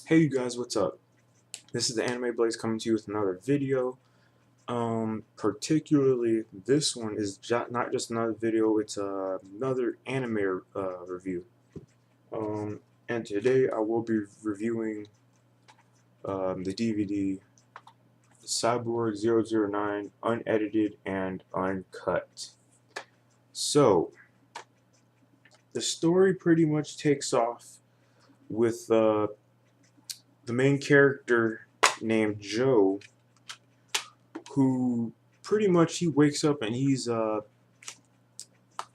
Hey you guys, what's up? This is the TheAnimeBlaze coming to you with another video. Particularly this one is not just another video, it's another anime review. And today I will be reviewing the DVD Cyborg 009 Unedited and Uncut. So, the story pretty much takes off with the main character named Joe, who pretty much he wakes up and he's I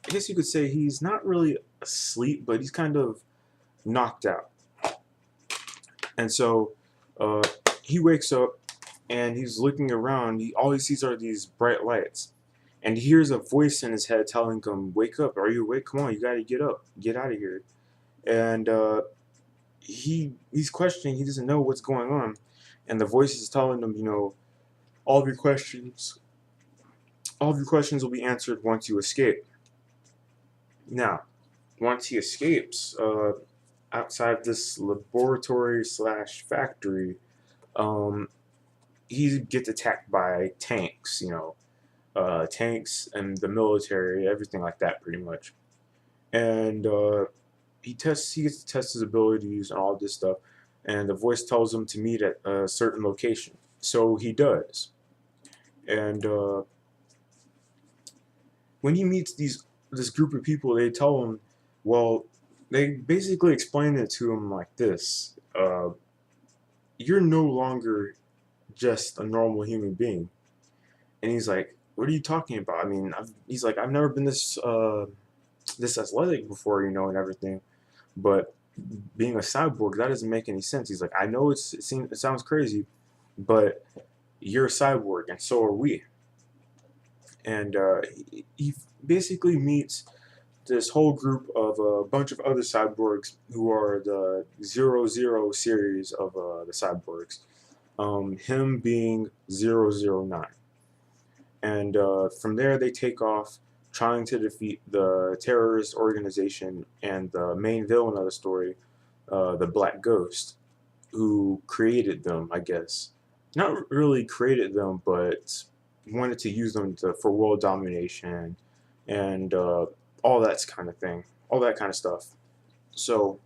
guess you could say he's not really asleep, but he's kind of knocked out. And so uh, he wakes up and he's looking around. All he sees are these bright lights, and he hears a voice in his head telling him, "Wake up! Are you awake? Come on, you gotta get up, get out of here." And he's questioning. He doesn't know what's going on, and the voice is telling him, all of your questions, all of your questions will be answered once you escape. Now, once he escapes outside this laboratory slash factory, um, he gets attacked by tanks, tanks and the military, everything like that, pretty much. And he gets to test his abilities and all this stuff. And the voice tells him to meet at a certain location, so he does. And when he meets this group of people, they tell him, well, they basically explain it to him like this: you're no longer just a normal human being. And he's like, what are you talking about? I mean, he's like, I've never been this athletic before, and everything, but being a cyborg, that doesn't make any sense. He's like, I know it sounds crazy, but you're a cyborg and so are we. And he basically meets this whole group of a bunch of other cyborgs who are the 00 series of the cyborgs. Him being 009. And from there they take off trying to defeat the terrorist organization and the main villain of the story, the Black Ghost, who created them, I guess. Not really created them, but wanted to use them for world domination and all that kind of thing, all that kind of stuff. So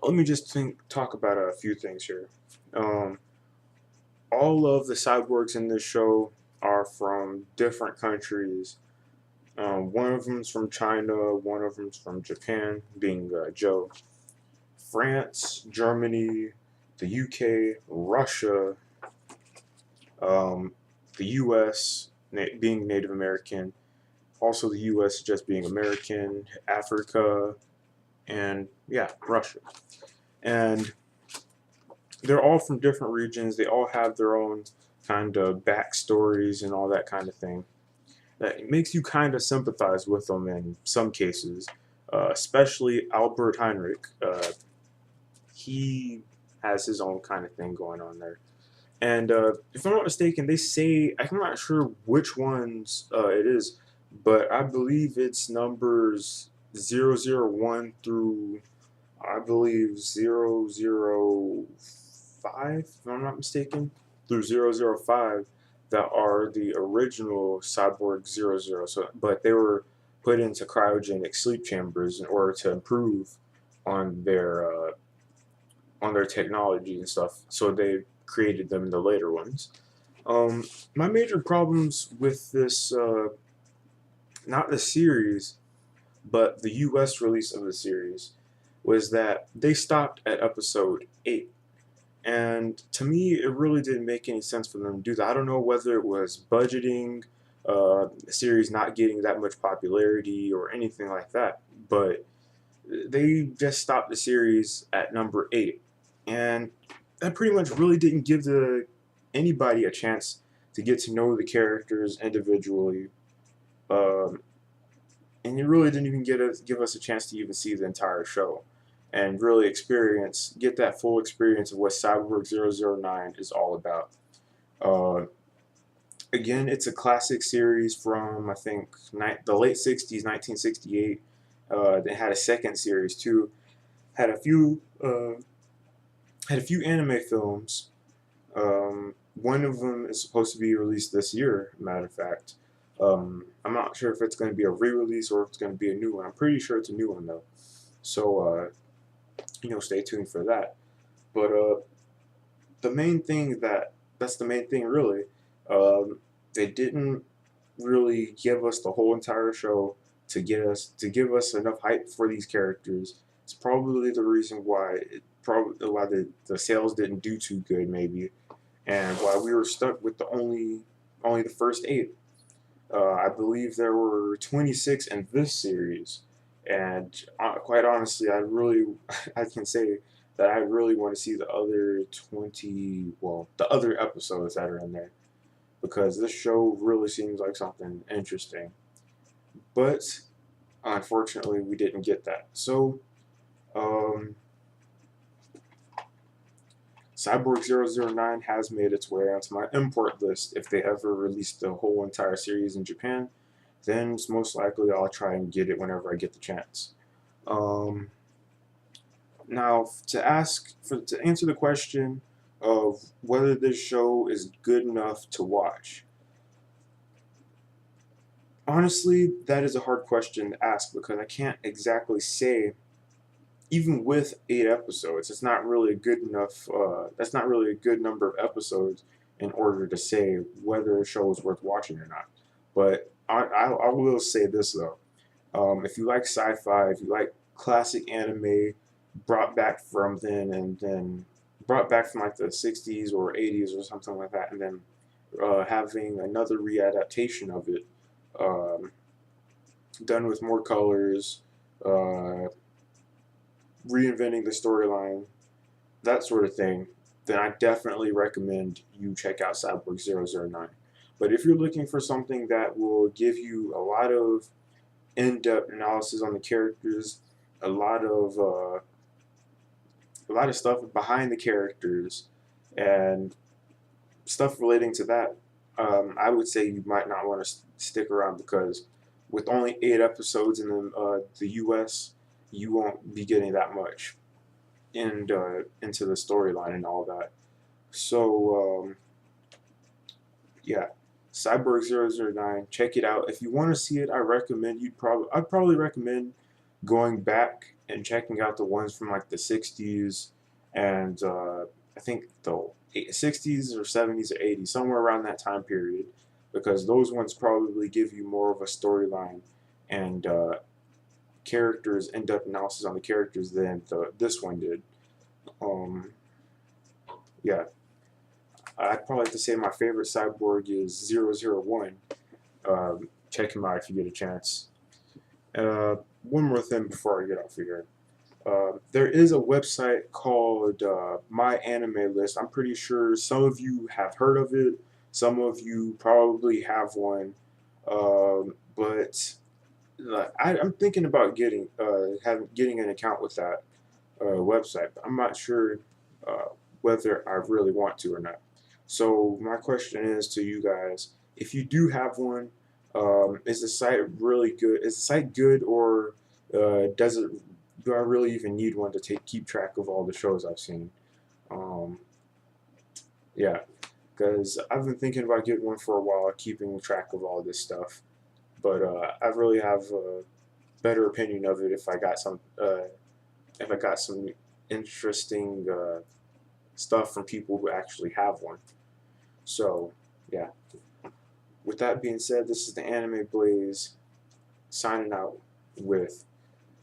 let me just talk about a few things here. Um, all of the cyborgs in this show are from different countries. One of them's from China, one of them's from Japan, being Joe. France, Germany, the UK, Russia, the US, being Native American, also the US just being American, Africa, and yeah, Russia. And they're all from different regions. They all have their own kind of backstories and all that kind of thing. That makes you kind of sympathize with them in some cases, especially Albert Heinrich. He has his own kind of thing going on there. And if I'm not mistaken, they say, I'm not sure which ones it is, but I believe it's numbers 001 through, I believe, 005, if I'm not mistaken, through 005 that are the original Cyborg 00. So, but they were put into cryogenic sleep chambers in order to improve on their technology and stuff. So they created them in the later ones. My major problems with this, not the series, but the US release of the series, was that they stopped at episode 8. And to me, it really didn't make any sense for them to do that. I don't know whether it was budgeting, the series not getting that much popularity, or anything like that, but they just stopped the series at number 8. And that pretty much really didn't give anybody a chance to get to know the characters individually. Um, and it really didn't even give us a chance to even see the entire show and really get that full experience of what Cyborg 009 is all about. Uh, Again, it's a classic series from, I think, the late 60s, 1968. They had a second series too. Had a few had a few anime films. One of them is supposed to be released this year, matter of fact. I'm not sure if it's going to be a re-release or if it's going to be a new one. I'm pretty sure it's a new one though. So, stay tuned for that. But the main thing that's the main thing really. They didn't really give us the whole entire show to give us enough hype for these characters. It's probably the reason why the sales didn't do too good maybe, and why we were stuck with the only the first 8. I believe there were 26 in this series, and quite honestly, I can say that I really want to see the other 20, well, the other episodes that are in there, because this show really seems like something interesting. But unfortunately, we didn't get that. So, um, Cyborg 009 has made its way onto my import list. If they ever release the whole entire series in Japan, then it's most likely I'll try and get it whenever I get the chance. Um, Now, to answer the question of whether this show is good enough to watch, honestly, that is a hard question to ask because I can't exactly say. Even with 8 episodes, it's not really a good enough. That's not really a good number of episodes in order to say whether a show is worth watching or not. But I will say this though: if you like sci-fi, if you like classic anime brought back from then and then brought back from like the 60s or 80s or something like that, and then having another readaptation of it, um, done with more colors, uh, reinventing the storyline, that sort of thing, then I definitely recommend you check out Cyborg 009. But if you're looking for something that will give you in-depth analysis on the characters, a lot of uh, a lot of stuff behind the characters, and stuff relating to that, I would say you might not want to stick around because with only 8 episodes in the U.S., you won't be getting that much into the storyline and all that. So yeah, Cyborg 009, check it out. If you want to see it, I'd probably recommend going back and checking out the ones from like the 60s and I think the 60s or 70s or 80s, somewhere around that time period, because those ones probably give you more of a storyline and characters, in-depth analysis on the characters than this one did. Um, yeah, I'd probably have to say my favorite cyborg is 001. Check him out if you get a chance. One more thing before I get off of here. There is a website called TheAnimeBlaze. I'm pretty sure some of you have heard of it. Some of you probably have one. But I'm thinking about getting an account with that website. But I'm not sure uh, whether I really want to or not. So my question is to you guys: if you do have one, is the site really good? Is the site good, or does it? Do I really even need one to keep track of all the shows I've seen? Um, yeah, because I've been thinking about getting one for a while, keeping track of all this stuff. But I really have a better opinion of it if I got some interesting stuff from people who actually have one. So yeah. With that being said, this is the Anime Blaze signing out with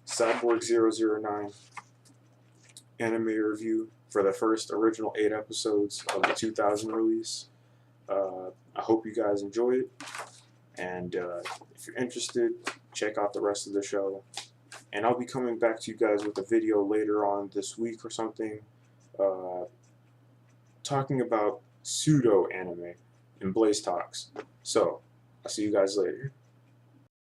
Cyborg 009 anime review for the first original 8 episodes of the 2000 release. I hope you guys enjoyed it, and if you're interested, check out the rest of the show. And I'll be coming back to you guys with a video later on this week or something, uh, talking about pseudo anime and Blaze Talks. So, I'll see you guys later.